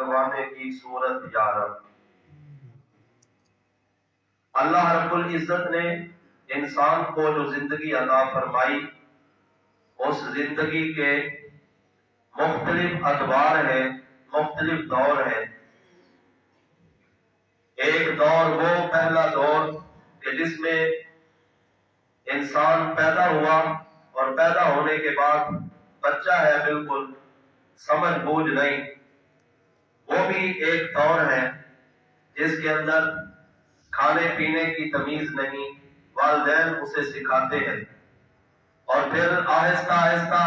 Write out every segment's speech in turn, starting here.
کروانے کی صورت یارب۔ اللہ رب العزت نے انسان کو جو زندگی عطا فرمائی، اس زندگی کے مختلف ادوار ہیں، مختلف دور ہیں۔ ایک دور وہ پہلا دور کہ جس میں انسان پیدا ہوا اور پیدا ہونے کے بعد بچہ ہے، بالکل سمجھ بوجھ نہیں، وہ بھی ایک دور ہے جس کے اندر کھانے پینے کی تمیز نہیں، والدین اسے سکھاتے ہیں، اور پھر آہستہ آہستہ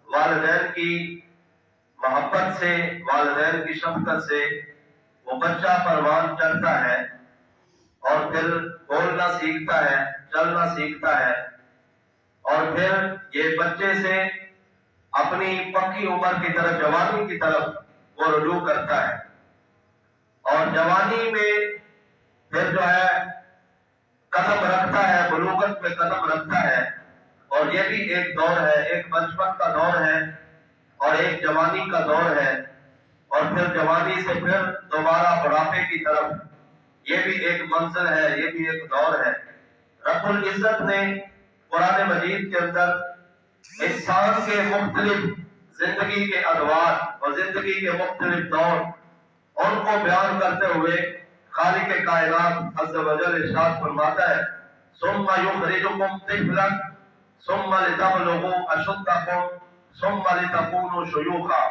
والدین کی محبت سے، والدین کی شفقت سے وہ بچہ پروان چڑھتا ہے اور پھر بولنا سیکھتا ہے، چلنا سیکھتا ہے، اور پھر یہ بچے سے اپنی پکی عمر کی طرف، جوانی کی طرف وہ رجوع کرتا ہے، اور جوانی میں پھر جو ہے قدم رکھتا ہے، بلوغت میں قدم رکھتا ہے، اور یہ بھی ایک دور ہے، ایک بچپن کا دور ہے اور ایک جوانی کا دور ہے، اور پھر جوانی سے پھر دوبارہ بڑھاپے کی طرف، یہ بھی ایک منزل ہے، یہ بھی ایک دور ہے۔ رب العزت نے قرآن مجید کے اندر انسان کے مختلف زندگی کے ادوار اور زندگی کے مختلف دور ان کو بیان کرتے ہوئے خالق کائنات عز و جل ارشاد فرماتا ہے، ثم یخرجکم طفلا ثم لتبلغوا اشدکم ثم لتکونوا شیوخا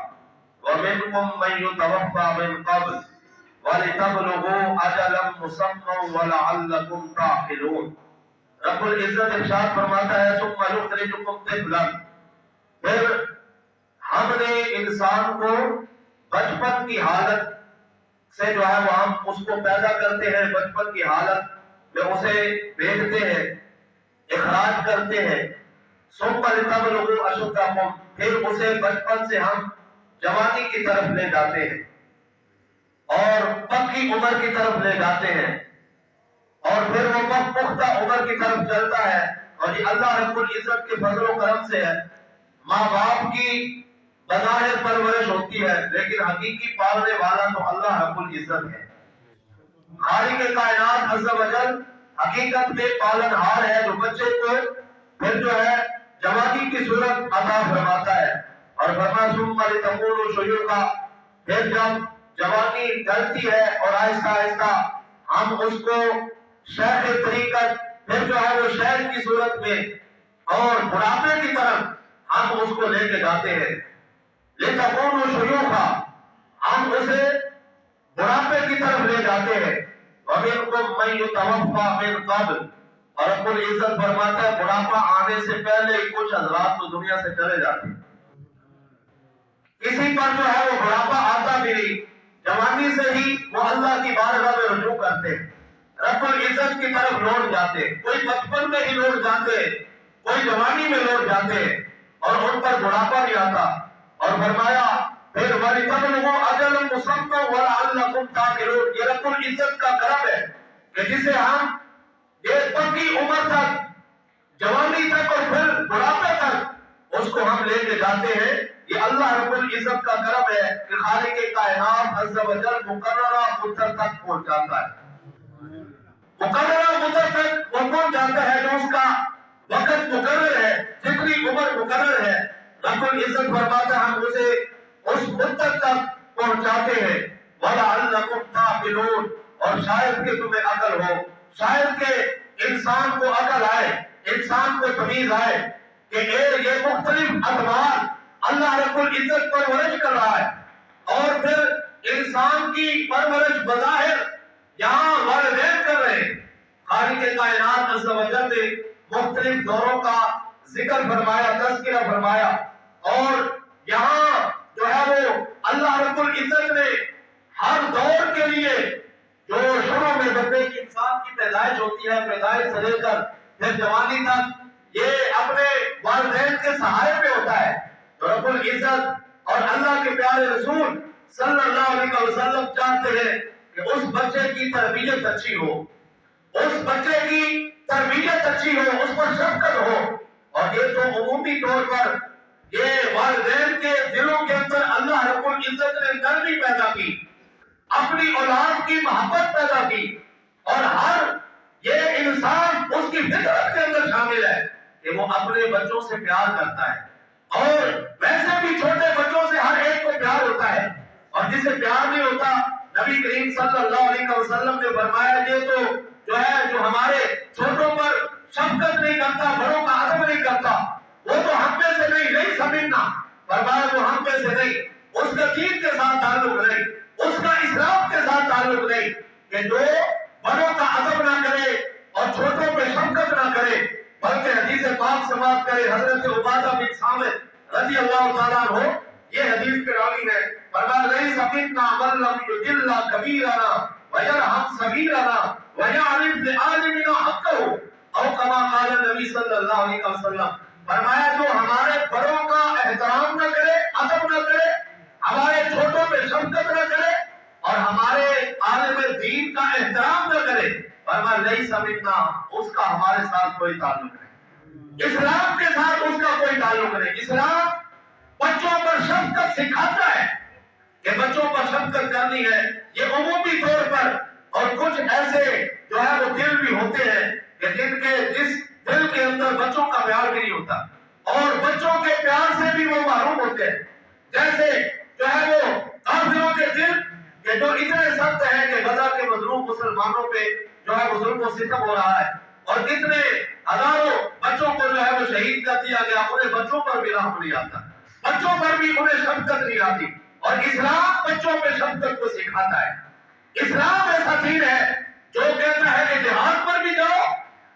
ومنکم من یتوفی من قبل ولتبلغوا اجلا مسمى ولعلکم تعقلون۔ رب العزت ارشاد فرماتا ہے، ثم یخرجکم طفلا، پھر ہم نے انسان کو بچپن کی حالت سے جو ہے وہ ہم اس کو پیدا کرتے ہیں، بچپن کی حالت میں اسے بھیجتے ہیں، اخراج کرتے ہیں، ثم لتبلغوا اشدکم، پھر اسے بچپن سے ہم جوانی کی طرف لے جاتے ہیں اور پکی عمر کی طرف لے جاتے ہیں، اور پھر وہ پختہ عمر کی طرف چلتا ہے، اور یہ اللہ رب العزت کے فضل و کرم سے ہے۔ ماں باپ کی بظاہر پرورش ہوتی ہے لیکن حقیقی پالنے والا تو اللہ رب العزت ہے، خالق کائنات عز و جل حقیقت میں پالنہار ہے، جو بچے کو پھر جو ہے جوانی کی صورت عطا فرماتا ہے، اور فرمایا ثم لتکونوا شیوخا، پھر جب جوانی ڈھلتی ہے اور آہستہ آہستہ ہم اس کو شیخ طریقت، پھر جو ہے وہ شیخ کی صورت میں اور بڑھاپے کی طرف ہم اس کو لے کے جاتے ہیں، لتکونوا شیوخا، ہم اسے بڑھاپے کی طرف لے جاتے ہیں، ومنکم من یتوفی من قبل، اور رب العزت فرماتا ہے بڑھاپا آنے سے پہلے کچھ حضرات تو دنیا سے چلے جاتے ہیں، کسی پر جو ہے وہ بڑھاپا آتا بھی نہیں، جوانی سے ہی وہ اللہ کی بارگاہ میں رجوع کرتے ہیں، رب العزت کی طرف لوٹ جاتے، کوئی بچپن میں ہی لوٹ جاتے، کوئی جوانی میں لوٹ جاتے، اور ان پر بڑھاپا نہیں آتا، اور فرمایا پھر وَلِتَبْلُغُوا أَجَلًا مُّسَمًّى وَلَعَلَّكُمْ تَعْقِلُونَ، یہ رب العزت کا کرم ہے کہ جسے ہم یہ پکی عمر تک، جوانی تک اور پھر بڑھاپے تک اس کو ہم لے کے جاتے ہیں، یہ اللہ رب العزت کا کرم ہے کہ خالق کائنات عز و جل مقررہ مدت تک پہنچاتا ہے، مقررہ مدت تک وہ پہنچ جاتا ہے جو اس کا وقت مقرر ہے، جتنی عمر مقرر ہے، رب العزت فرماتا ہے ہم اسے اس مدت تک پہنچاتے ہیں، وَلَعَلَّكُمْ تَعْقِلُونَ، اور شاید کہ تمہیں عقل ہو، شاید کہ انسان کو عقل آئے، انسان کو تمیز آئے کہ یہ مختلف ادوار اللہ رب العزت پرورش کر رہا ہے، اور پھر انسان کی پرورش بظاہر یہاں والدین کر رہے ہیں۔ خالق کائنات عز و جل نے مختلف دوروں کا ذکر فرمایا، تذکرہ فرمایا، اور یہاں جو ہے وہ اللہ رب العزت نے ہر دور کے لیے جو شروع میں بندے کی انسان کی پیدائش ہوتی ہے، پیدائش سے لے کر پھر جوانی تک یہ اپنے والدین کے سہارے پہ ہوتا ہے، تو رب العزت اور اللہ کے پیارے رسول صلی اللہ علیہ وسلم چاہتے ہیں کہ اس بچے کی تربیت اچھی ہو، اس بچے کی تربیت اچھی ہو، اس پر شفقت ہو، اور یہ تو عمومی طور پر یہ والدین کے دلوں کے اندر اللہ رب العزت نے نرمی پیدا کی، اپنی اولاد کی محبت پیدا کی، اور ہر یہ انسان اس کی فطرت کے اندر شامل ہے کہ وہ اپنے بچوں سے پیار کرتا ہے، اور ویسے بھی چھوٹے بچوں سے ہر ایک کو پیار ہوتا ہے، اور جسے پیار نہیں ہوتا نبی کریم صلی اللہ علیہ وسلم نے فرمایا یہ تو جو ہمارے چھوٹوں پر شفقت نہیں کرتا، بڑوں کا ادب نہیں کرتا، وہ تو ہم میں سے نہیں سمجھنا، فرمایا وہ ہم میں سے نہیں، اس کا دین کے ساتھ تعلق نہیں، اس کا اسلام کے ساتھ تعلق نہیں، کہ جو بڑوں کا ادب نہ کرے اور چھوٹوں پہ شفقت نہ کرے، بلکہ حدیث پاک سے بات کرے۔ حضرت عبادہ بن صامت رضی اللہ تعالیٰ عنہ یہ حدیث کے راوی ہے، فرمایا لیس منا من لم یجل کبیرنا ویرحم صغیرنا ویعرف لعالمنا حقہ، او کما قال نبی صلی اللہ علیہ وسلم، فرمایا جو ہمارے بڑوں کا احترام نہ کرے، ادب نہ کرے، ہمارے چھوٹوں پہ شفقت نہ کرے، اور ہمارے عالم دین کا احترام نہ کرے، فرمایا لیس منا، اس کا ہمارے ساتھ کوئی تعلق نہیں، اسلام کے ساتھ اس کا کوئی تعلق نہیں۔ اسلام بچوں پر شفقت سکھاتا ہے کہ بچوں پر شفقت کرنی ہے، یہ عمومی طور پر، اور کچھ ایسے جو ہے وہ دل بھی ہوتے ہیں کہ جس دل کے اندر بچوں کا پیار بھی نہیں ہوتا، اور بچوں کے پیار سے بھی وہ محروم ہوتے ہیں، جیسے جو ہے وہ کافروں کے دل کہ جو اتنے سخت ہیں کہ غزہ کے مظلوم مسلمانوں پہ جو ہے وہ ظلم و ستم ہو رہا ہے، اور کتنے ہزاروں بچوں کو جو ہے وہ شہید کر دیا گیا، انہیں بچوں پر بھی رحم نہیں آتا، بچوں پر بھی انہیں شفقت نہیں آتی، اور اسلام بچوں پہ شفقت کو سکھاتا ہے۔ اسلام ایسا دین ہے جو کہتا ہے کہ جہاد پر بھی جاؤ،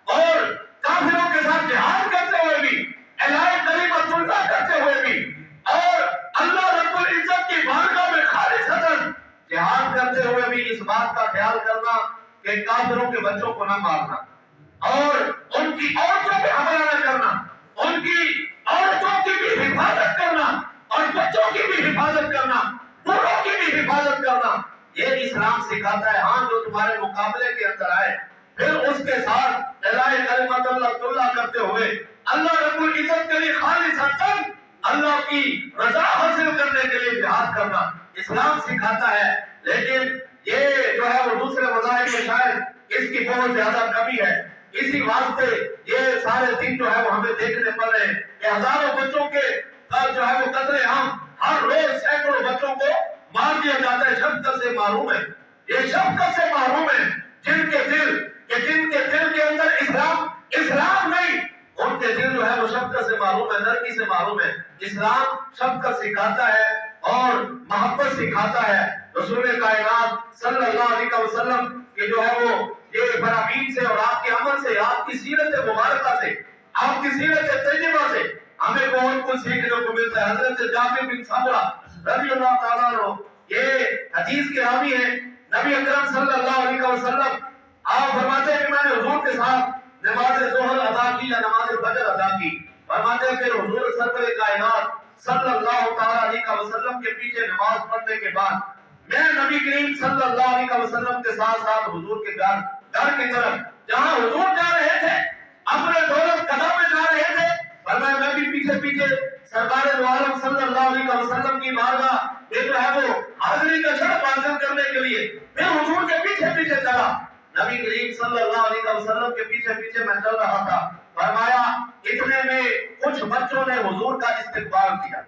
اور کافروں کے ساتھ جہاد کرتے ہوئے بھی، اعلان کلمۃ اللہ کرتے ہوئے بھی، اور اللہ رب العزت کی بارگاہ میں خالصتاً جہاد کرتے ہوئے بھی اس بات کا خیال کرنا کہ کافروں کے بچوں کو نہ مارنا، اور ان کی عورتوں پہ حملہ نہ کرنا، ان کی عورتوں کی بھی حفاظت کرنا، اور بچوں کی بھی حفاظت کرنا، بوڑھوں کی بھی حفاظت کرنا، یہ اسلام سکھاتا ہے۔ ہاں جو تمہارے مقابلے کے اندر آئے، پھر اس کے ساتھ اعلان کلمۃ اللہ کرتے ہوئے اللہ رب العزت کے لیے خالصتاً اللہ کی رضا حاصل کرنے کے لیے جہاد کرنا اسلام سکھاتا ہے۔ لیکن یہ جو ہے وہ دوسرے مذاہب میں شاید اس کی بہت زیادہ کمی ہے، اسی واسطے یہ سارے دن جو ہے وہ ہمیں دیکھنے پڑ رہے ہیں کہ ہزاروں بچوں کے جو ہے وہ قتل عام، ہر روز سینکڑوں بچوں کو مار دیا جاتا ہے، شفقت سے محروم ہے، یہ شفقت سے محروم ہے، جن کے دل کے اندر اسلام نہیں، ان کے دل جو ہے وہ شفقت سے محروم ہے، نرمی سے محروم ہے۔ اسلام شفقت سکھاتا ہے اور محبت سکھاتا ہے۔ رسول کائنات صلی اللہ علیہ وسلم کہ جو ہے وہ یہ فرامین سے اور آپ کے عمل سے، آپ کی سیرت مبارکہ سے، آپ کی سیرت طیبہ سے ہمیں بہت کچھ سیکھنے کو ملتا ہے۔ حضرت جابر بن سمرہ رضی اللہ تعالیٰ عنہ یہ حدیث کے راوی ہیں، نبی اکرم صلی اللہ علیہ وسلم آپ فرماتے ہیں کہ میں نے حضور کے ساتھ نماز ظہر ادا کی یا نماز فجر ادا کی، فرماتے ہیں کہ حضور سرور کائنات صلی اللہ تعالیٰ علیہ وسلم کے پیچھے نماز پڑھنے کے بعد میں نبی کریم صلی اللہ علیہ وسلم کے ساتھ ساتھ حضور کے گھر کی طرف جہاں حضور جا رہے تھے، اپنے دولت قضا میں جا رہے تھے، فرمایا میں بھی پیچھے سرکار دو عالم صلی اللہ علیہ وسلم کی بارگاہ یہ جو ہے وہ حاضری کا شرف حاصل کرنے کے لیے میں حضور کے پیچھے چلا، نبی کریم صلی اللہ علیہ وسلم کے پیچھے میں چل رہا تھا، فرمایا اتنے میں کچھ بچوں نے حضور کا استقبال کیا،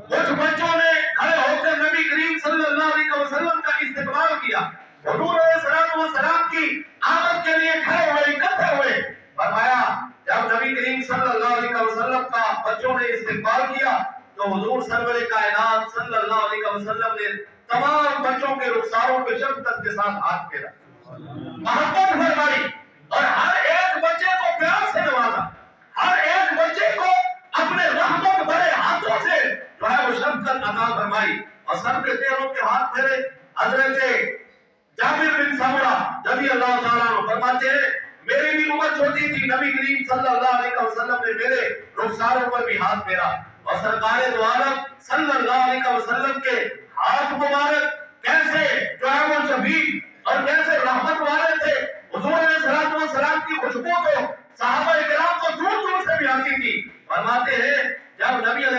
کچھ بچوں نے کھڑے ہو کر نبی کریم صلی اللہ علیہ وسلم کا استقبال کیا، حضور علیہ السلام کی آمد کے لیے کھڑے ہوئے، اکٹھے ہوئے، فرمایا جب نبی کریم صلی اللہ علیہ وسلم کا بچوں نے استقبال کیا تو حضور سرور کائنات صلی اللہ علیہ وسلم نے تمام بچوں کے رخساروں پہ شفقت کے ساتھ ہاتھ پھیرا، محبت فرمائی، اور ہر ایک بچے کو پیار سے نوازا، ہر ایک بچے کو اپنے رحمت بھرے ہاتھوں سے جو ہے وہ شفقت عطا فرمائی، اور سب کے پیروں کے ہاتھ پھیرے۔ حضرت جابر بن سمرہ رضی اللہ تعالیٰ عنہ فرماتے ہیں میری بھی عمر چھوٹی تھی، نبی کریم صلی اللہ علیہ وسلم نے میرے رخساروں پر بھی ہاتھ پھیرا، اور سرکار دو عالم صلی اللہ علیہ وسلم کے ہاتھ مبارک کیسے جو ہے وہ شفیق اور کیسے رحمت والے تھے، حضور علیہ السلام کی خوشبو کو صحابہ کرام کو دور دور سے بھی آتی تھی، فرماتے ہیں جب نبی علیہ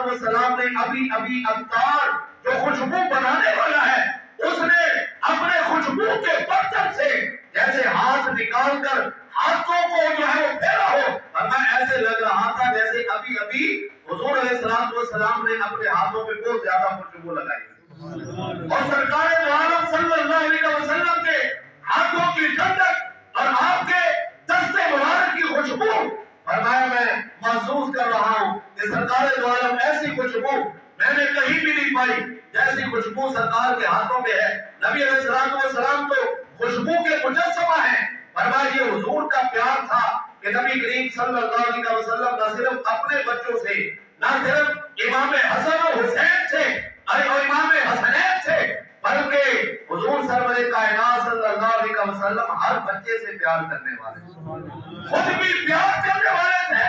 والسلام نے ابھی ابتار جو خوشبو بنانے والا ہے اس نے اپنے خوشبو کے برتن سے جیسے ہاتھ نکال کر ہاتھوں کو جو ہے وہ پھیرا ہو، اور میں ایسے لگ رہا تھا جیسے ابھی حضور علیہ الصلوۃ والسلام نے اپنے ہاتھوں پہ بہت زیادہ خوشبو لگائی، اور سرکار دو عالم صلی اللہ علیہ وسلم کے ہاتھوں کی ٹھنڈک اور آپ کے دست مبارک کی خوشبو، فرمایا میں محسوس کر رہا ہوں کہ سرکار دو عالم ایسی خوشبو میں نے کہیں بھی نہیں پائی جیسی خوشبو سرکار کے ہاتھوں میں ہے۔ نبی علیہ الصلوۃ والسلام تو خوشبو کے مجسمہ ہیں، فرمایا یہ حضور کا پیار تھا کہ نبی کریم صلی اللہ علیہ وسلم نہ صرف اپنے بچوں سے، نہ صرف امام حسن و حسین سے اور امام حسنین سے، بلکہ حضور سرور کائنات صلی اللہ علیہ وسلم ہر بچے سے پیار کرنے والے تھے، خود بھی پیار کرنے والے تھے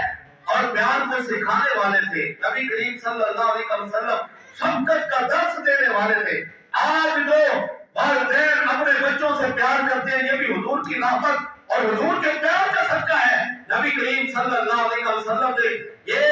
اور پیار کو سکھانے والے تھے۔ نبی کریم صلی اللہ علیہ وسلم شفقت کا درس دینے والے تھے۔ آج جو والدین اپنے بچوں سے پیار کرتے ہیں یہ بھی حضور کی رحمت اور حضور کے پیار کا صدقہ ہے۔ نبی کریم صلی اللہ علیہ وسلم نے یہ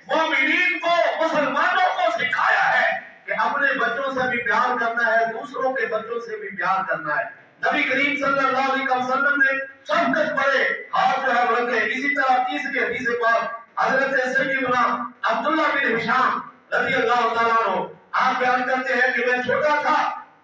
مومنین کو، مسلمانوں کو سکھایا ہے کہ اپنے بچوں سے بھی پیار کرنا ہے، دوسروں کے بچوں سے بھی پیار کرنا ہے۔ نبی کریم صلی اللہ علیہ وسلم نے شفقت بڑے ہاتھ جو ہے رکھے۔ اسی طرح تیسری حدیث پاک حضرت سیدنا عبداللہ بن ہشام رضی اللہ تعالیٰ عنہ آپ بیان کرتے ہیں کہ میں چھوٹا تھا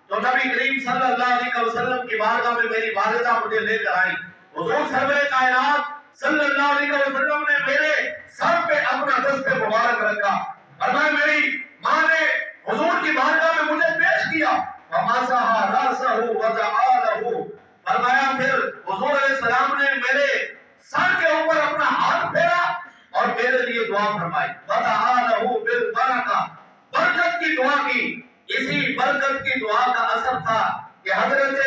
تو نبی کریم صلی اللہ علیہ وسلم کی بارگاہ میں میری والدہ مجھے لے کر آئی، حضور سرور کائنات صلی اللہ علیہ وسلم نے میرے سر پہ اپنا دست مبارک رکھا، فرمایا میری ماں نے حضور کی بارگاہ میں مجھے پیش کیا، فمسح رأسہ ودعا لہ، فرمایا پھر حضور علیہ السلام نے میرے سر کے اوپر اپنا ہاتھ پھیرا اور میرے لیے دعا فرمائی، ودعا لہ بالبرکہ، برکت کی دعا کی۔ اسی برکت کی دعا کا اثر تھا کہ حضرت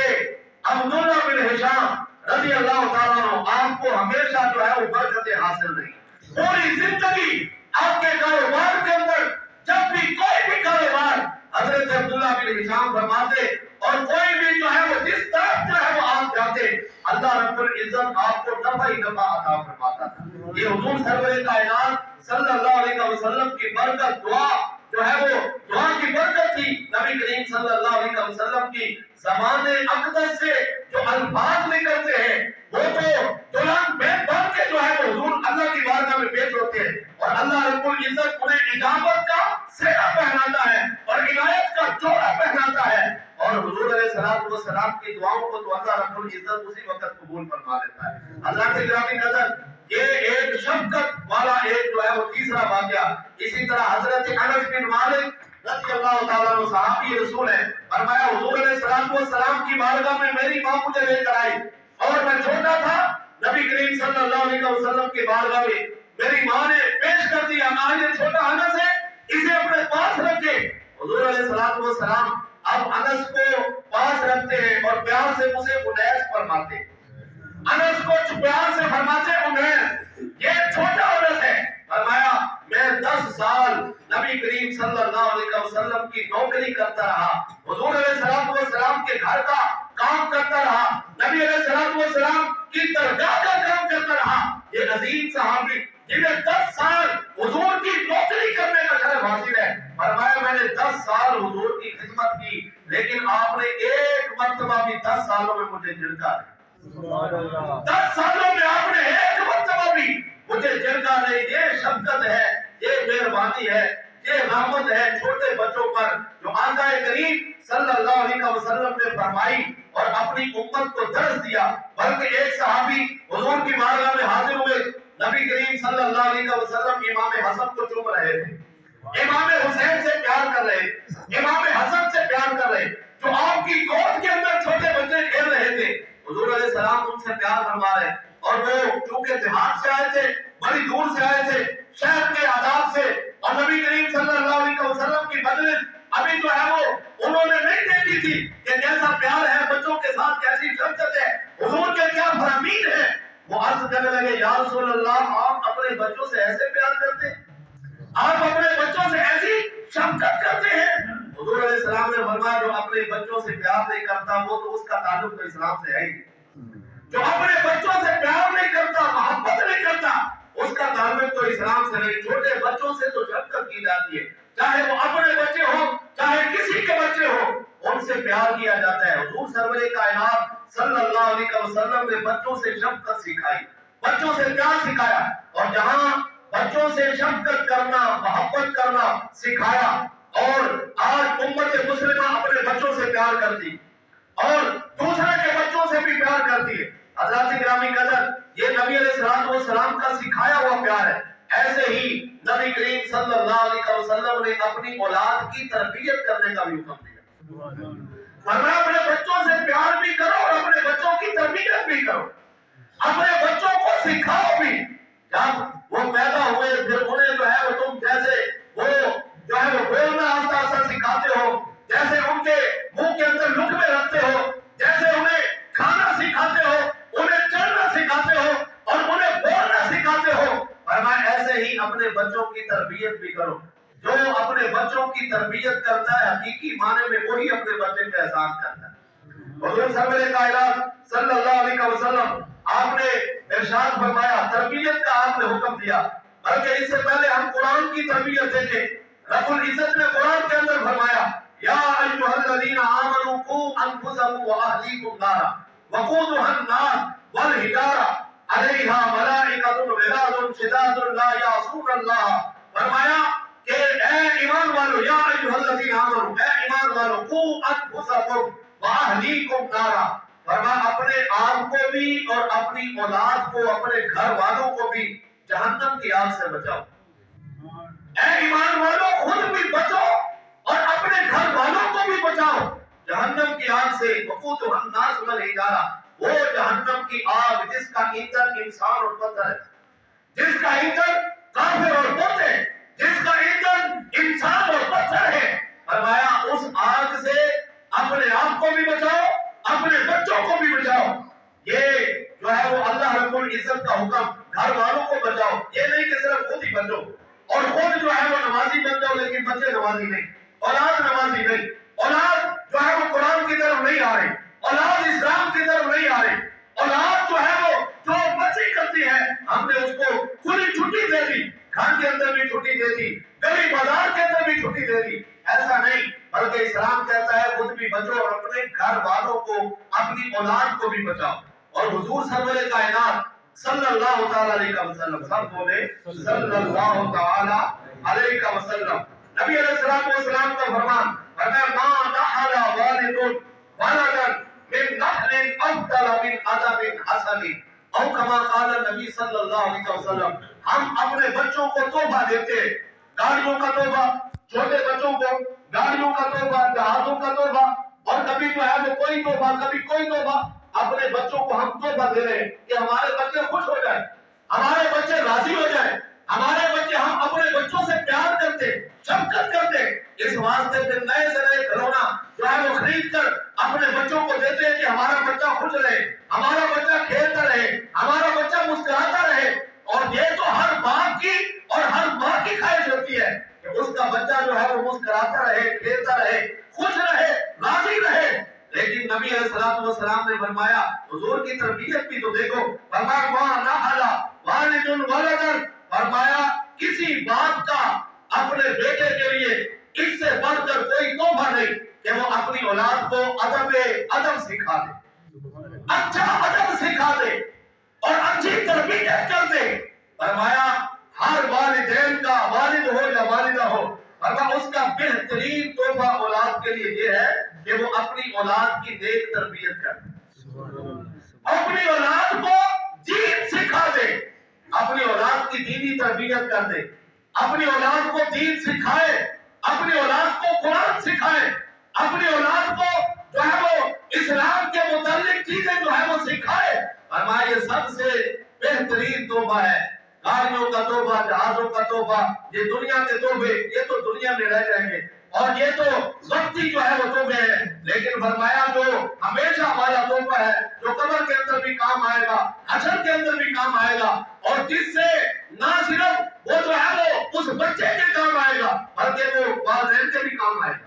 عبداللہ بن ہشام رضی اللہ تعالیٰ عنہ آپ کو ہمیشہ جو ہے وہ برکتیں حاصل رہی، پوری زندگی آپ کے کاروبار کے اندر جب بھی کوئی بھی کاروبار حضرت عبداللہ بن ہشام فرماتے اور کوئی بھی جو ہے وہ جس طرف جو ہے وہ آپ جاتے اللہ رب العزت آپ کو نفع ہی نفع عطا فرماتا تھا۔ یہ حضور سرور کائنات صلی اللہ علیہ وسلم کی برکت، دعا جو ہے وہ دعا کی برکت تھی۔ نبی کریم صلی اللہ علیہ وسلم کی زبان اقدس سے جو الفاظ نکلتے ہیں وہ تو دلہن بن کے جو ہے وہ حضور اللہ کی بارگاہ میں پیش ہوتے ہیں اور اللہ رب العزت انہیں اجابت کا سہرا پہناتا ہے اور عنایت کا جوڑا پہناتا ہے، اور حضور علیہ السلام کی دعاؤں کو تو اللہ رب العزت اسی وقت قبول فرما لیتا ہے۔ اللہ کے گرامی نظر یہ ایک شفقت والا ایک جو ہے وہ تیسرا واقعہ۔ اسی طرح حضرت انس بن مالک رضی اللہ تعالیٰ عنہ صحابی رسول ہے، فرمایا حضور علیہ السلام کی بارگاہ میں میری ماں مجھے لے کر آئی اور میں چھوٹا تھا، نبی کریم صلی اللہ علیہ وسلم کی بارگاہ میں میری ماں نے پیش کر دیا، یہ چھوٹا انس ہے اسے اپنے پاس رکھے۔ حضور علیہ السلام اب انس کو پاس رکھتے ہیں اور پیار سے اسے انیس فرماتے، انس کو پیار سے فرماتے انیس، یہ چھوٹا انس ہے، فرمایا میں 10 سال نبی کریم صلی اللہ علیہ وسلم کی نوکری کرتا رہا، حضور علیہ السلام کے گھر کا کام کرتا رہا، نبی علیہ السلام کی درگاہ کا کام کرتا رہا۔ یہ عظیم صحابی جنہیں 10 سال حضور کی نوکری کرنے کا شرف حاصل ہے، فرمایا میں نے 10 سال حضور کی خدمت کی لیکن آپ نے ایک مرتبہ بھی 10 سالوں میں مجھے جھڑکا نہیں، 10 سالوں میں آپ نے ایک مرتبہ بھی مجھے جھڑکا نہیں۔ یہ شفقت ہے، یہ مہربانی ہے، یہ رحمت ہے چھوٹے بچوں پر جو آقا کریم صلی اللہ علیہ وسلم نے فرمائی اور اپنی امت کو درس دیا۔ بلکہ ایک صحابی حضور کی بارگاہ میں حاضر ہوئے، نبی کریم صلی اللہ علیہ وسلم امام حسن کو چوم رہے تھے، امام حسین سے پیار کر رہے، امام حسن سے پیار کر رہے، جو آپ کی گود کے اندر چھوٹے بچے کھیل رہے تھے، حضور علیہ السلام ان سے پیار فرما رہے اور وہ چونکہ دیہات سے آئے تھے، بڑی دور سے آئے تھے، شہر کے آداب سے، اور نبی کریم صلی اللہ علیہ وسلم کی مجلس ابھی جو ہے وہ انہوں نے نہیں دیکھی تھی کہ کیسا پیار ہے بچوں کے ساتھ، کیسی شفقت ہے، حضور کے کیا فرامین ہے۔ وہ عرض کرنے لگے یا رسول اللہ آپ اپنے بچوں سے ایسے پیار کرتے ہیں، آپ اپنے بچوں سے ایسی شفقت کرتے ہیں؟ حضور علیہ السلام نے فرمایا جو اپنے بچوں سے پیار نہیں کرتا وہ تو اس کا تعلق تو اسلام سے ہے ہی، جو اپنے بچوں سے پیار نہیں کرتا، محبت نہیں کرتا، اس کا تعلق تو اسلام سے نہیں۔ چھوٹے بچوں سے تو شفقت کی کی جاتی ہے، چاہے وہ اپنے بچے ہو چاہے کسی کے بچے ہو، ان سے پیار کیا جاتا ہے۔ حضور سرور کائنات صلی اللہ علیہ وسلم نے بچوں سے شفقت سکھائی، بچوں سے پیار سکھایا، اور جہاں بچوں سے شفقت کرنا محبت کرنا سکھایا، اور آج امت مسلمہ اپنے بچوں سے پیار کرتی اور دوسرے کے بچوں سے بھی پیار کرتی ہے۔ حضرات گرامی قدر، یہ نبی علیہ السلام کا سکھایا ہوا پیار ہے۔ ایسے ہی نبی کریم صلی اللہ علیہ وسلم نے اپنی اولاد کی تربیت کرنے کا بھی حکم دیا۔ فرمایا اپنے بچوں سے پیار بھی کرو اور اپنے بچوں کی تربیت بھی کرو، اپنے بچوں کو سکھاؤ بھی۔ جب وہ پیدا ہوئے پھر انہیں جو ہے وہ تم جیسے وہ جو ہے وہ بولنا آہستہ آہستہ سکھاتے ہو، جیسے ان کے منہ کے اندر لقمے رکھتے ہو، جیسے انہیں کھانا سکھاتے ہو، انہیں چلنا سکھاتے ہو اور انہیں بولنا سکھاتے ہو، فرمایا ایسے ہی اپنے بچوں کی تربیت بھی کرو۔ جو اپنے بچوں کی تربیت کرتا ہے حقیقی معنی میں وہی اپنے بچے کا احسان کرتا ہے۔ حضور سرور کائنات صلی اللہ علیہ وسلم آپ نے ارشاد فرمایا، تربیت کا آپ نے حکم دیا، بلکہ اس سے پہلے ہم قرآن کی تربیت دیکھیں۔ رب العزت نے قرآن کے اندر فرمایا، یا ایھا الذین آمنوا قوا انفسکم واہلیکم نارا وقودھا الناس والحجارہ علیہا ملائکۃ غلاظ شداد لا یعصون اللہ۔ فرمایا کہ اے ایمان والو، یا ایھا الذین آمنوا، اے ایمان والو، قوا انفسکم واہلیکم نارا، فرمایا اپنے آپ کو بھی اور اپنی اولاد کو، اپنے گھر والوں کو بھی جہنم کی آگ سے بچاؤ۔ اے ایمان والو، خود بھی بچو اور اپنے گھر والوں کو بھی بچاؤ جہنم کی آگ سے۔ وقودھا الناس والحجارہ، وہ جہنم کی آگ جس کا ایندھن انسان اور پتھر ہے، جس کا ایندھن کافر اور بت ہے، جس کا ایندھن انسان اور پتھر ہے، فرمایا اس آگ سے اپنے آپ کو بھی بچاؤ، اپنے بچوں کو بھی بچاؤ۔ یہ جو ہے وہ اللہ رب العزت کا حکم، گھر والوں کو بچاؤ، یہ نہیں کہ صرف خود ہی بچو اور خود جو ہے وہ نمازی بن جاؤ لیکن بچے نمازی نہیں، اولاد نمازی نہیں، اولاد جو ہے وہ قرآن کی طرف نہیں آ رہی، اولاد اسلام کی طرف نہیں آ رہی، اولاد جو ہے وہ جو مرضی کرتی ہے، ہم نے اس کو کھلی چھٹی دے دی، گھر کے اندر بھی چھٹی دے دی، گلی بازار کے اندر بھی چھٹی دے دی۔ ایسا نہیں، بلکہ اسلام کہتا ہے خود بھی بچو اور اپنے گھر والوں کو، اپنی اولاد کو بھی بچاؤ۔ اور حضور سرور کائنات صلی اللہ تعالی علیہ وسلم، سب بولے صلی اللہ تعالی علیہ وسلم، نبی علیہ السلام کا فرمان، فرمایا ما نحل والد ولدا من نحل افضل من ادب حسن، او کما قال نبی صلی اللہ علیہ وسلم۔ ہم اپنے بچوں کو تحفہ دیتے، گاڑیوں کا تحفہ، چھوٹے بچوں کو گاڑیوں کا تحفہ، جہازوں کا تحفہ، اور کبھی جو ہے وہ کوئی تحفہ، کبھی کوئی تحفہ، اپنے بچوں کو ہم تحفہ دے رہے ہیں کہ ہمارے بچے خوش ہو جائیں، ہمارے بچے راضی ہو جائیں، ہمارے بچے، ہم اپنے بچوں سے پیار کرتے، شفقت کرتے، اس واسطے پھر نئے سے نئے کھلونا جو ہے وہ خرید کر اپنے بچوں کو دیتے ہیں کہ ہمارا بچہ خوش رہے، ہمارا بچہ کھیلتا رہے، ہمارا بچہ مسکراتا رہے۔ اور یہ تو ہر باپ کی اور ہر ماں کی خواہش ہوتی ہے کہ اس کا بچہ جو ہے وہ مسکراتا رہے، کھیلتا رہے، خوش رہے، راضی رہے۔ لیکن نبی علیہ السلام نے فرمایا، حضور کی تربیت بھی تو دیکھو، فرمایا ما نحل والد ولدا، فرمایا کسی باپ کا اپنے بیٹے کے لیے اس سے بڑھ کر کوئی تحفہ نہیں کہ وہ اپنی اولاد کو ادب سکھا دے، اچھا ادب سکھا دے اور اچھی تربیت کر دے۔ فرمایا ہر والدین کا، والد ہو یا والدہ ہو، فرمایا اس کا بہترین تحفہ اولاد کے لیے یہ ہے کہ وہ اپنی اولاد کی نیک تربیت کرے، اپنی اولاد کو دین سکھا دے، اپنی اولاد کی دینی تربیت کر دے، اپنی اولاد کو دین سکھائے، اپنی اولاد کو قرآن سکھائے، اپنی اولاد کو جو ہے وہ اسلام کے متعلق چیزیں جو ہے وہ سکھائے۔ فرمایا یہ سب سے بہترین تحفہ ہے۔ گاڑیوں کا تحفہ، جہازوں کا تحفہ، یہ دنیا کے تحفے، یہ تو دنیا میں رہ جائیں گے اور یہ تو وقتی جو ہے وہ تحفے ہیں، لیکن فرمایا جو ہمیشہ والا تحفہ ہے، جو قبر کے اندر بھی کام آئے گا، حشر کے اندر بھی کام آئے گا، اور جس سے نہ صرف وہ جو ہے وہ اس بچے کے کام آئے گا بلکہ وہ والدین کے بھی کام آئے گا،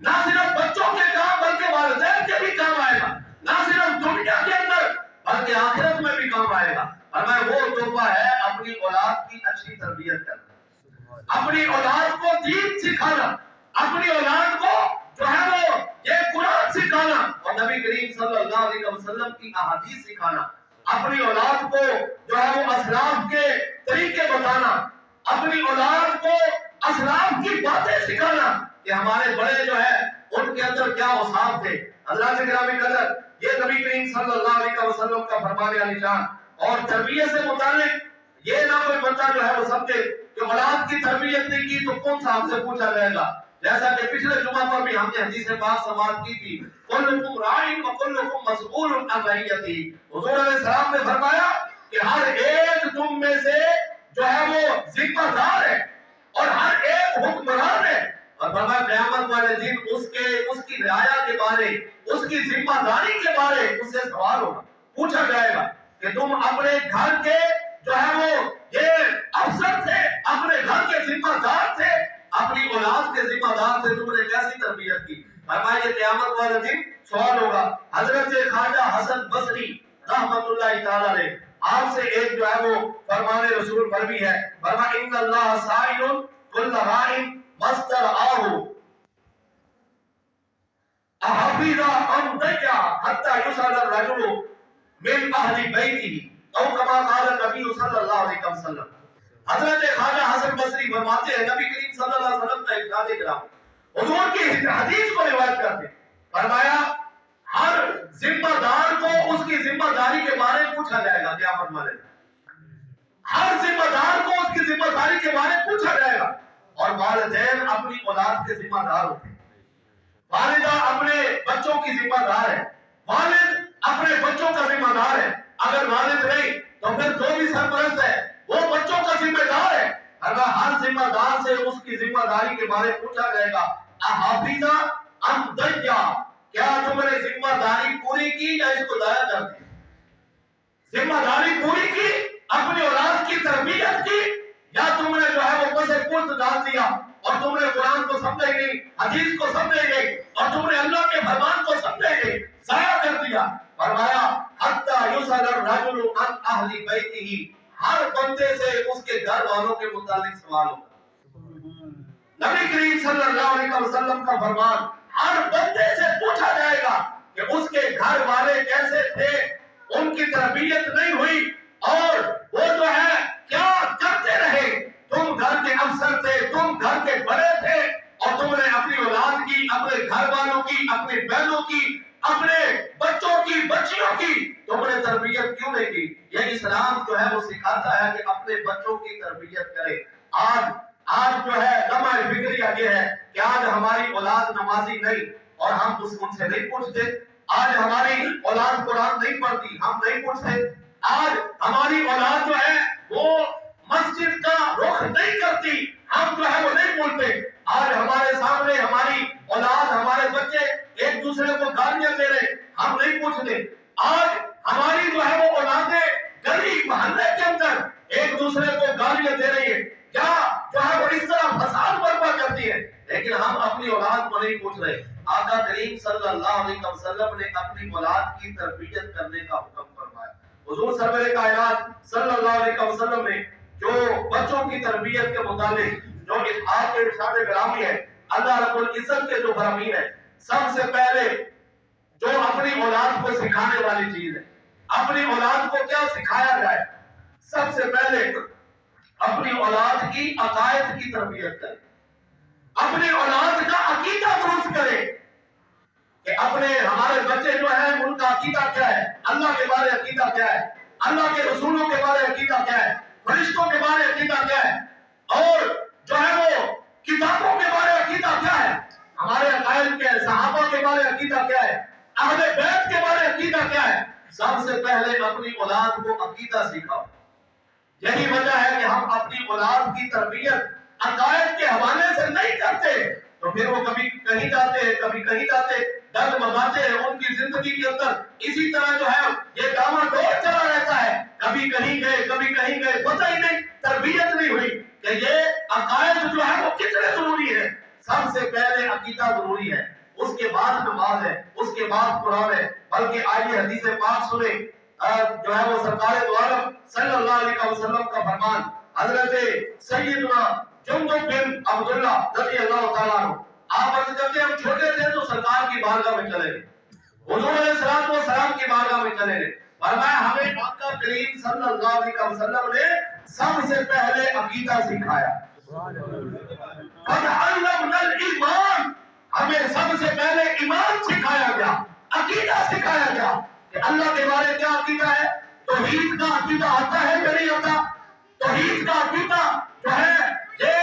نہ صرف بچوں کے کام بلکہ والدین کے بھی کام آئے گا، نہ صرف دنیا کے اندر بلکہ آخرت میں بھی کام آئے گا۔ فرمایا وہ تحفہ ہے اپنی اولاد کی اچھی تربیت کرنا۔ اپنی اولاد کو دین سکھانا، اپنی اولاد کو جو ہے وہ یہ قرآن سکھانا اور نبی کریم صلی اللہ علیہ وسلم کی احادیث سکھانا، اپنی اولاد کو جو ہے وہ اسلاف کے طریقے بتانا، اپنی اولاد کو اسلاف کی باتیں سکھانا کہ ہمارے بڑے جو ہے ان کے اندر کیا اوصاف تھے۔ اللہ کے گرامی قدر، یہ نبی کریم صلی اللہ علیہ وسلم کا فرمان علی شان۔ اور تربیت سے متعلق یہ نہ کوئی بندہ جو ہے وہ سمجھے کہ اولاد کی تربیت نہیں کی تو کون سا ہم سے پوچھا جائے گا، جیسا کہ پچھلے جمعہ پر بھی ہم نے حدیث پاک سماعت کی تھی، کلکم راعٍ وکلکم مسئول عن رعیتہ۔ حضور علیہ السلام نے فرمایا کہ ہر ایک تم میں سے جو ہے وہ ذمہ دار ہے اور ہر ایک حکمران ہے، اور فرمایا قیامت والے دن اس کی رعایا کے بارے، اس کی ذمہ داری کے بارے اس سے سوال ہوگا، پوچھا جائے گا کہ تم اپنے گھر کے جو ہے وہ یہ افسر تھے، اپنے گھر کے ذمہ دار تھے، اپنی اولاد کے ذمہ دار تھے، تم نے کیسی تربیت کی؟ فرمایا یہ قیامت والے دن سوال ہوگا۔ حضرت خواجہ حسن بصری رحمت اللہ تعالی علیہ آپ سے ایک جو ہے وہ فرمان رسول مروی ہے، فرمایا ان اللہ سائل کل راع مسترعاہ احفظ ام ضیع حتی یسأل الرجل من اہل بیتہ او کما قال نبی صلی اللہ علیہ وسلم۔ حضرت خواجہ حسن بصری فرماتے ہیں نبی کریم صلی اللہ علیہ وسلم کا ارشاد کرام حضور کی حدیث کو روایت کرتے، فرمایا ہر ذمہ دار کو اس کی ذمہ داری کے بارے میں پوچھا جائے گا قیامت والے دن، ہر ذمہ دار کو اس کی ذمہ داری کے بارے میں پوچھا جائے گا۔ اور والدین اپنی اولاد کے ذمہ دار ہوتے ہیں، والدہ اپنے بچوں کی ذمہ دار ہے، والد اپنے بچوں کا ذمہ دار ہے، اگر والد نہیں تو پھر جو بھی سرپرست ہے وہ بچوں کا ذمہ دار ہے، اگر ہر ذمہ دار سے اس کی ذمہ داری کے بارے میں پوچھا جائے گا احافظ ام ضیع، کیا تم نے ذمہ داری پوری کی یا اس کو ضائع کر دی؟ ذمہ داری پوری کی، اپنی اولاد کی تربیت کی، یا تم نے جو ہے وہ پسے پشت ڈال دیا اور تم نے قرآن کو سمجھے نہیں، حدیث کو سمجھے نہیں، اور تم نے اللہ کے فرمان کو سمجھے نہیں، ضائع کر دیا۔ فرمایا حتی یسأل الرجل عن اہل بیتہ، ہر بندے سے اس کے گھر والوں کے متعلق سوال ہوگا۔ نبی کریم صلی اللہ علیہ وسلم کا فرمان ہر بندے سے پوچھا جائے گا کہ اس کے گھر والے کیسے تھے، ان کی تربیت نہیں ہوئی اور وہ جو ہے کیا کرتے رہے، تم گھر کے افسر تھے، تم گھر کے بڑے تھے اور تم نے اپنی اولاد کی، اپنے گھر والوں کی، اپنی بہنوں کی، اپنے بچوں کی، بچیوں کی تم نے تربیت کیوں نہیں کی؟ یہ اسلام جو ہے وہ سکھاتا ہے کہ اپنے بچوں کی تربیت کرے۔ آج جو ہے لمحہ فکریہ یہ ہے کہ آج ہماری اولاد نمازی نہیں اور ہم ان سے نہیں پوچھتے، آج ہماری اولاد قرآن نہیں پڑھتی، ہم نہیں پوچھتے، آج ہماری اولاد جو ہے وہ مسجد کا رخ نہیں کرتی، ہم جو ہے وہ نہیں بولتے، آج ہمارے سامنے ہماری اولاد، ہمارے بچے ایک دوسرے کو گالیاں دے رہے، ہم نہیں پوچھتے، آج ہماری جو ہے وہ اولادیں گلی محلے کے اندر ایک دوسرے کو گالیاں دے رہی ہے یا جو ہے وہ اس طرح فساد برپا کرتی ہے، لیکن ہم اپنی اولاد کو نہیں پوچھ رہے۔ آقا کریم صلی اللہ علیہ وسلم نے اپنی اولاد کی تربیت کرنے کا حکم فرمایا۔ حضور سرور کائنات صلی اللہ علیہ وسلم نے جو بچوں کی تربیت کے متعلق جو آپ کے ارشاد گرامی ہے، اللہ رب العزت کے جو فرامین ہے، سب سے پہلے جو اپنی اولاد کو سکھانے والی چیز ہے، اپنی اولاد کو کیا سکھایا جائے؟ سب سے پہلے اپنی اولاد کی عقائد کی تربیت کرے، اپنی اولاد کا عقیدہ درست کرے کہ ہمارے بچے جو ہیں ان کا عقیدہ کیا ہے، اللہ کے بارے عقیدہ کیا ہے، اللہ کے رسولوں کے بارے عقیدہ کیا ہے، فرشتوں کے بارے عقیدہ کیا ہے، اور جو ہے وہ کتابوں کے بارے عقیدہ کیا ہے، ہمارے عقائد کیا ہے، صحابہ کے بارے عقیدہ کیا ہے، اہل بیت کے بارے عقیدہ کیا ہے۔ سب سے پہلے اپنی اولاد کو عقیدہ سکھاؤ۔ یہی وجہ ہے کہ ہم اپنی اولاد کی تربیت عقائد کے حوالے سے نہیں کرتے تو پھر وہ کبھی کہیں جاتے ہیں، کبھی کہیں جاتے، ڈر مگاتے ہیں، ان کی زندگی کے اندر اسی طرح جو ہے یہ ڈاما ڈول چلا رہتا ہے، کبھی کہیں گئے، کبھی کہیں گئے، پتہ ہی نہیں، تربیت نہیں ہوئی کہ یہ عقائد جو ہے وہ کتنے ضروری ہے۔ سب سے پہلے عقیدہ ضروری ہے، اس کے بعد نماز ہے، اس کے بعد قرآن ہے، بلکہ آئیے حدیث پاک سنیں جو ہے وہ سرکار دو عالم صلی اللہ علیہ وسلم کا فرمان، حضرت سیدنا جندب بن عبداللہ رضی اللہ تعالیٰ عنہ آپ عرض کرتے ہم چھوٹے تھے تو سرکار کی بارگاہ میں چلے گئے، حضور علیہ السلام کی بارگاہ میں چلے گئے، فرمایا ہمیں آقا کریم صلی اللہ علیہ وسلم نے سب سے پہلے عقیدہ سکھایا، فَتَعَلَّمْنَا الْإِيمَانَ، ہمیں سب سے پہلے ایمان سکھایا گیا، عقیدہ سکھایا گیا کہ اللہ کے بارے کیا عقیدہ ہے، توحید کا عقیدہ آتا ہے کہ نہیں آتا، توحید کا عقیدہ جو ہے یہ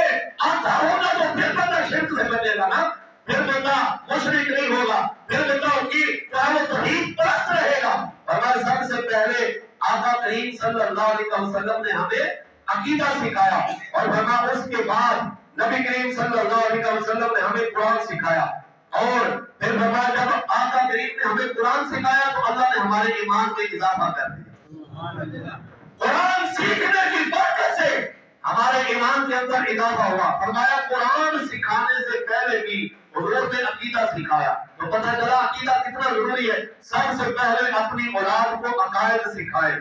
آتا ہوگا تو پھر بندہ شرک سے بچے گا نا، پھر بندہ مشرک نہیں ہوگا، پھر بندہ کی جو ہے وہ توحید پرست رہے گا۔ فرمایا سب سے پہلے آقا کریم صلی اللہ علیہ وسلم نے ہمیں عقیدہ سکھایا، اور فرمایا اس کے بعد نبی کریم صلی اللہ علیہ وسلم نے ہمیں قرآن سکھایا، اور پھر فرمایا جب آقا کریم نے ہمیں قرآن سکھایا تو اللہ نے ہمارے ایمان میں اضافہ کر دیا۔ قرآن سیکھنے کی برکت سے ہمارے ایمان کے اندر اضافہ ہوا۔ فرمایا قرآن سکھانے سے پہلے بھی حضور نے عقیدہ سکھایا، تو پتہ چلا عقیدہ کتنا ضروری ہے۔ سب سے پہلے اپنی اولاد کو عقائد سکھائے،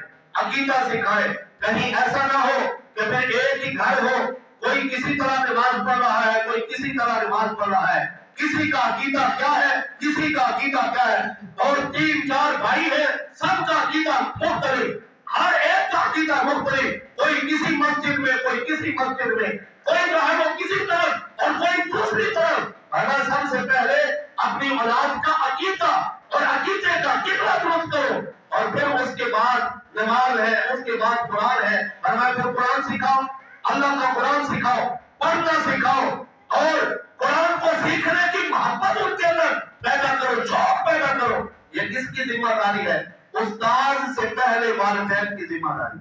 عقیدہ سکھائے، کہیں ایسا نہ ہو کہ پھر ایک ہی گھر ہو، کوئی کسی طرح نماز پڑھ رہا ہے، کوئی کسی طرح نماز پڑھ رہا ہے، کسی کا عقیدہ کیا ہے، کسی کا عقیدہ کیا ہے، اور 3-4 بھائی ہیں، سب کا عقیدہ مختلف، ہر ایک کا عقیدہ مختلف، کوئی کسی مسجد میں، کوئی کسی مسجد میں، کوئی جو ہے وہ کسی طرف اور کوئی دوسری طرف۔ فرمایا سب سے پہلے اپنی اولاد کا عقیدہ اور عقیدے کا قبلہ درست کرو، اور پھر اس کے بعد نماز ہے، اس کے بعد قرآن ہے۔ فرمایا پھر قرآن سکھاؤ، اللہ کا قرآن سکھاؤ، پڑھنا سکھاؤ، اور قرآن کو سیکھنے کی محبت ان کے اندر پیدا کرو، شوق پیدا کرو۔ یہ کس کی ذمہ داری ہے؟ استاد سے پہلے والدین کی ذمہ داری،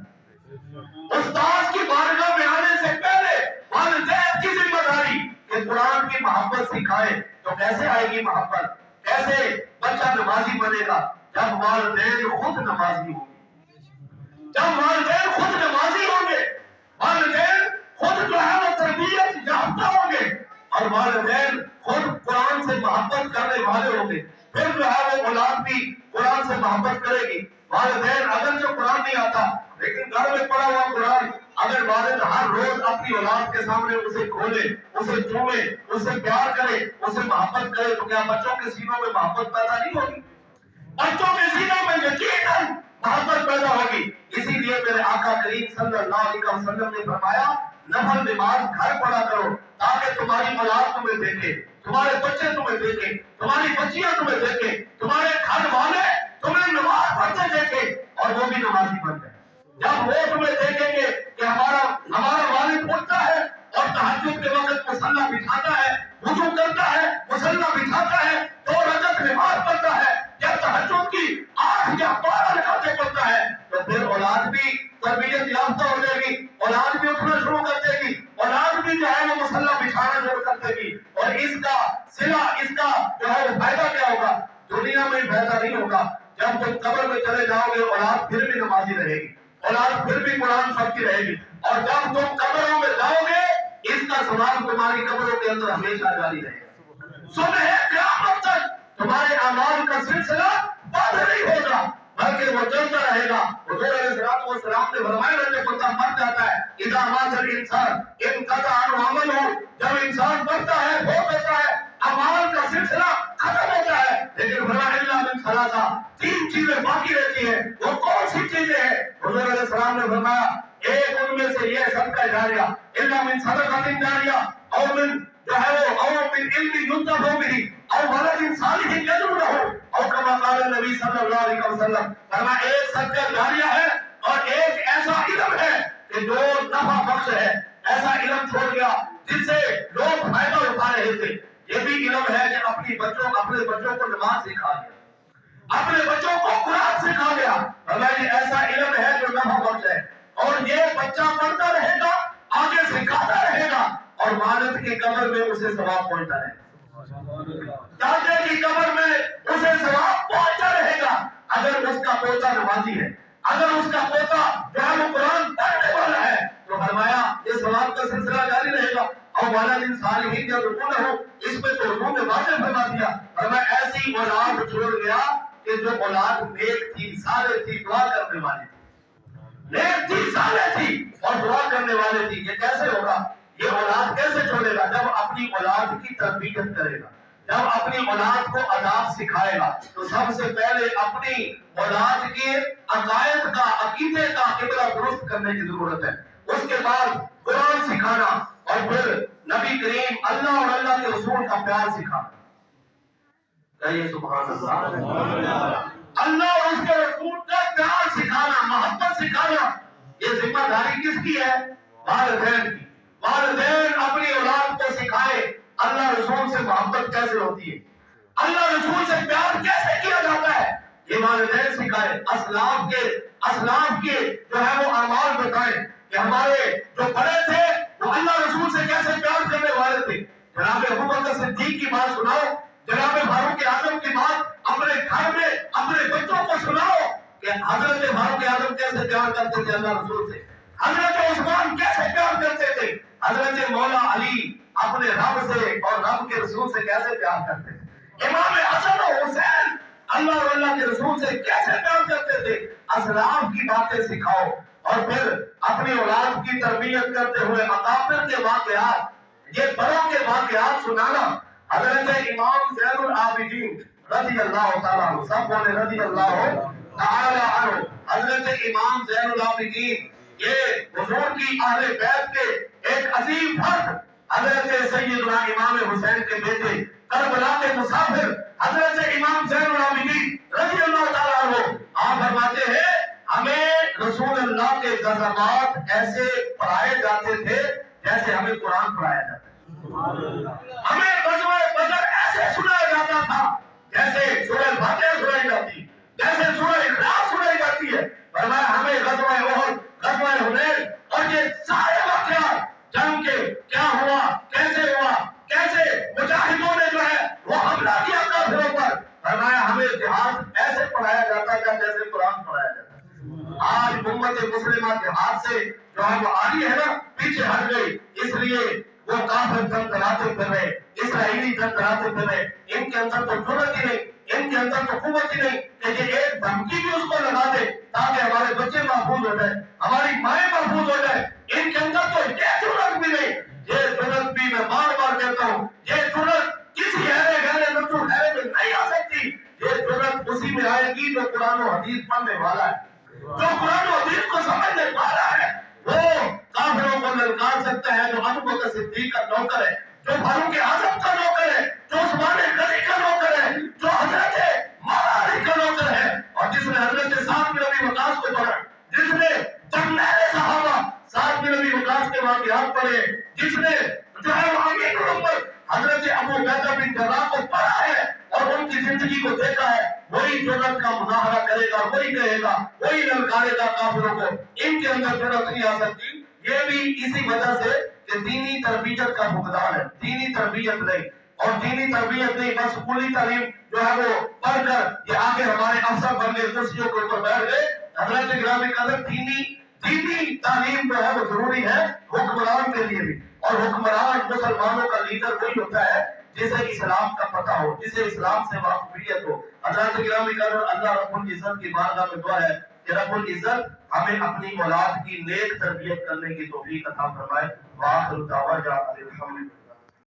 استاد کی بارگاہ میں آنے سے پہلے والدین کی ذمہ داری کہ قرآن کی محبت سکھائے۔ تو کیسے آئے گی محبت؟ کیسے بچہ نمازی بنے گا؟ جب والدین خود نمازی ہوں گے، جب والدین خود نمازی ہوں گے، والدین خود جو ہے وہ تربیت یافتہ ہوں گے، اور والدین خود قرآن سے محبت کرنے والے ہوں گے، پھر جو ہے وہ اولاد بھی قرآن سے محبت کرے گی۔ والدین اگر جو قرآن نہیں آتا لیکن گھر میں پڑھا ہوا قرآن، اگر والد ہر روز اپنی اولاد کے سامنے اسے کھولے، اسے چومے، اسے پیار کرے، اسے محبت کرے، تو کیا بچوں کے سینوں میں محبت پیدا نہیں ہوگی؟ بچوں کے سینوں میں یقیناً محبت پیدا ہوگی۔ اسی لیے میرے آقا کریم صلی اللہ علیہ وسلم نے فرمایا نفل نماز گھر پڑھا کرو، تاکہ تمہاری اولاد تمہیں دیکھے، تمہارے بچے تمہیں دیکھیں، تمہاری بچیاں تمہیں دیکھیں، تمہارے گھر والے تمہیں نماز پڑھتے دیکھیں اور وہ بھی نمازی بن جائیں۔ جب وہ تمہیں دیکھیں گے کہ ہمارا والد اٹھتا ہے اور تہجد کے وقت مصلی بچھاتا ہے، وضو کرتا ہے، مصلی بچھاتا ہے، 2 رکعت نماز پڑھتا ہے، جب تہجد کی 8 یا 12 رکعتیں پڑھتا ہے، تو پھر اولاد بھی تربیت یافتہ ہو جائے گی، اولاد بھی اٹھنا شروع کر دے گی، اولاد بھی جو ہے وہ مصلی بچھانا شروع کر دے گی، اور اس کا صلہ، اس کا جو ہے وہ فائدہ کیا ہوگا؟ دنیا میں فائدہ نہیں ہوگا۔ جب تم قبر میں چلے جاؤ گے اولاد پھر بھی نمازی رہے گی، اولاد پھر بھی قرآن پڑھتی رہے گی، اور جب تم قبروں میں جاؤ گے اس کا ثواب تمہاری قبروں کے اندر ہمیشہ جاری رہے گا۔ صبح قیامت تک تمہارے اعمال کا سلسلہ بند نہیں ہوگا بلکہ وہ چلتا رہے گا۔ حضور علیہ السلام نے فرمایا جب بندہ مر جاتا ہے اذا مات الانسان انقطع عنہ عمله، جب انسان مرتا ہے ہو جاتا ہے اعمال کا سلسلہ ختم ہوتا ہے، لیکن فرمایا الا من ثلاثہ، 3 چیزیں باقی رہتی ہیں۔ وہ کون سی چیزیں ہیں؟ حضور علیہ السلام نے فرمایا ایک ان میں سے یہ صدقہ جاریہ، الا من صدقۃ جاریہ، او من جو ہے وہ او من علم ينتفع به، او ولد صالح يدعو له، او كما قال نبی صلی اللہ علیہ وسلم۔ فرمایا ایک صدقہ جاریہ ہے اور ایک ایسا علم ہے کہ جو نفع بخش ہے، ایسا علم چھوڑ گیا جس سے لوگ فائدہ اٹھا رہے تھے۔ یہ بھی علم ہے کہ اپنے بچوں کو نماز سکھا دیا، اپنے بچوں کو قرآن سکھا دیا۔ فرمایا یہ ایسا علم ہے جو نفع بخش ہے، اور یہ بچہ پڑھتا رہے گا، آگے سکھاتا رہے گا، اور والد کی قبر میں اسے ثواب پہنچتا رہے گا، دادے کی قبر میں اسے ثواب پہنچتا رہے گا۔ اگر اس کا پوتا نمازی ہے، اگر اس کا پوتا جو ہے وہ قرآن پڑھنے والا ہے، تو فرمایا یہ ثواب کا سلسلہ جاری رہے گا۔ اور والد صالح يدعو له، اس میں تو انہوں نے واضح فرما دیا، فرمایا ایسی اولاد چھوڑ گیا کہ جو اولاد نیک تھی، صالح تھی، دعا کرنے والی تھی، نیک تھی، صالح تھی، اور دعا کرنے والے تھی یہ کیسے ہوگا، یہ اولاد کیسے چھوڑے گا، جب اپنی اولاد کی تربیت کرے گا، جب اپنی اولاد کو آداب سکھائے گا تو سب سے پہلے اپنی اولاد کے عقائد کا، عقیدے کا قبلہ درست کرنے کی ضرورت ہے، اس کے بعد قرآن سکھانا، اور پھر نبی کریم اللہ اور اللہ کے رسول کا پیار سکھانا۔ کہیے سبحان اللہ۔ اللہ اور اس کے رسول کا پیار سکھانا، محبت سکھانا، یہ ذمہ داری کس کی ہے؟ والدین کی۔ والدین اپنی اولاد کو سکھائے اللہ رسول سے محبت کیسے ہوتی ہے، اللہ رسول سے پیار کیسے کیا جاتا ہے، یہ والدین سکھائے۔ اسلاف کے جو ہے وہ اعمال بتائیں کہ ہمارے جو بڑے تھے وہ اللہ رسول سے کیسے پیار کرنے والے تھے۔ جناب ابوبکر صدیق کی بات سناؤ، جناب فاروق اعظم کی بات اپنے گھر میں اپنے بچوں کو سناؤ کہ حضرت فاروق اعظم کیسے پیار کرتے تھے اللہ رسول سے، حضرت عثمان کیسے پیار کرتے تھے، حضرت مولا علی اپنے رب سے اور رب کے رسول سے کیسے پیار کرتے تھے، امام حسن و حسین اللہ اور اللہ کے رسول سے کیسے پیار کرتے تھے۔ اسلاف کی باتیں سکھاؤ، اور پھر اپنی اولاد کی تربیت کرتے ہوئے اکابر کے واقعات، یہ بڑوں کے واقعات سنانا۔ حضرت امام زین العابدین رضی اللہ تعالیٰ عنہ، سب بولے رضی اللہ تعالیٰ عنہ، حضرت امام زین العابدین یہ حضور کی اہل بیت کے ایک عظیم فرد، حضرت سیدنا امام حسین کے بیٹے، کربلا کے مسافر حضرت امام زین العابدین رضی اللہ تعالیٰ عنہ، آپ فرماتے ہیں ہمیں رسول اللہ کے غزوات ایسے پڑھائے جاتے تھے جیسے ہمیں قرآن پڑھایا جاتا ہے، ہمیں غزوہ بدر ایسے سنایا جاتا تھا جیسے سورہ فاتحہ سنائی جاتی، جیسے سورہ اخلاص سنائی جاتی ہے۔ فرمایا ہمیں غزوہ احد، غزوہ حنین اور یہ سارے واقعات جنگ کے کیا ہوا، کیسے مجاہدوں نے جو ہے وہ حملہ کیا کافروں پر، فرمایا ہمیں جہاد ایسے پڑھایا جاتا تھا جیسے قرآن پڑھایا جاتا ہے۔ آج امت مسلمہ جہاد سے جو ہے وہ آگے ہے نا، پیچھے ہٹ گئی، اس لیے وہ کافر جنگ کراتے پھر رہے، اسرائیلی جنگ کراتے پھر رہے، ان کے اندر تو جرأت ہی نہیں، ان کے اندر تو قوت ہی نہیں کہ یہ ایک دھمکی بھی اس کو لگا دے تاکہ ہمارے بچے محفوظ ہو جائے، ہماری مائیں محفوظ ہو جائے، ان کے اندر تو یہ جرأت بھی نہیں۔ یہ جرأت بھی میں بار بار کہتا ہوں، یہ جرأت کسی غیر نتو خیرے میں نہیں آ سکتی، یہ جرأت اسی میں آئے گی جو قرآن و حدیث پڑھنے والا ہے، جو قرآن و حدیث کو سمجھنے والا ہے، وہ کافروں کو للکار سکتا ہے، جو ابوبکر صدیق کا نوکر ہے، جو فاروق اعظم کا نوکر ہے، جو عثمان غنی کا نوکر ہے، جو حضرت مولا علی کا نوکر ہے، اور جس نے حضرت سعد بن ابی وقاص کو پڑھا، جس نے جرنیل صحابہ سعد بن ابی وقاص کے واقعات پڑھے، جس نے جو ہے وہ امین الامت حضرت ابو عبیدہ بن جراح کو پڑھا ہے اور ان کی زندگی کو دیکھا ہے، وہی جرأت کا مظاہرہ کرے گا، وہی کہے گا، وہی للکارے گا کافروں کو۔ ان کے اندر جرأت نہیں آ سکتی، یہ بھی اسی وجہ سے کہ دینی تربیت کا فقدان ہے، دینی تربیت نہیں، اور دینی تربیت نہیں بس اسکولی تعلیم جو ہے وہ پڑھ کر یہ آگے ہمارے افسر بن گئے، کرسیوں کے اوپر بیٹھ گئے۔ حضرت گرامی قدر دینی تعلیم جو ہے وہ ضروری ہے حکمران کے لیے بھی، اور حکمران مسلمانوں کا لیڈر وہی ہوتا ہے جسے اسلام کا پتہ ہو، جسے اسلام سے واقفیت ہو۔ حضرت گرامی قدر اللہ رب العزت کی بارگاہ میں دعا ہے کہ رب العزت ہمیں اپنی اولاد کی نیک تربیت کرنے کی توفیق عطا فرمائے۔ وآخر دعوانا الحمدللہ۔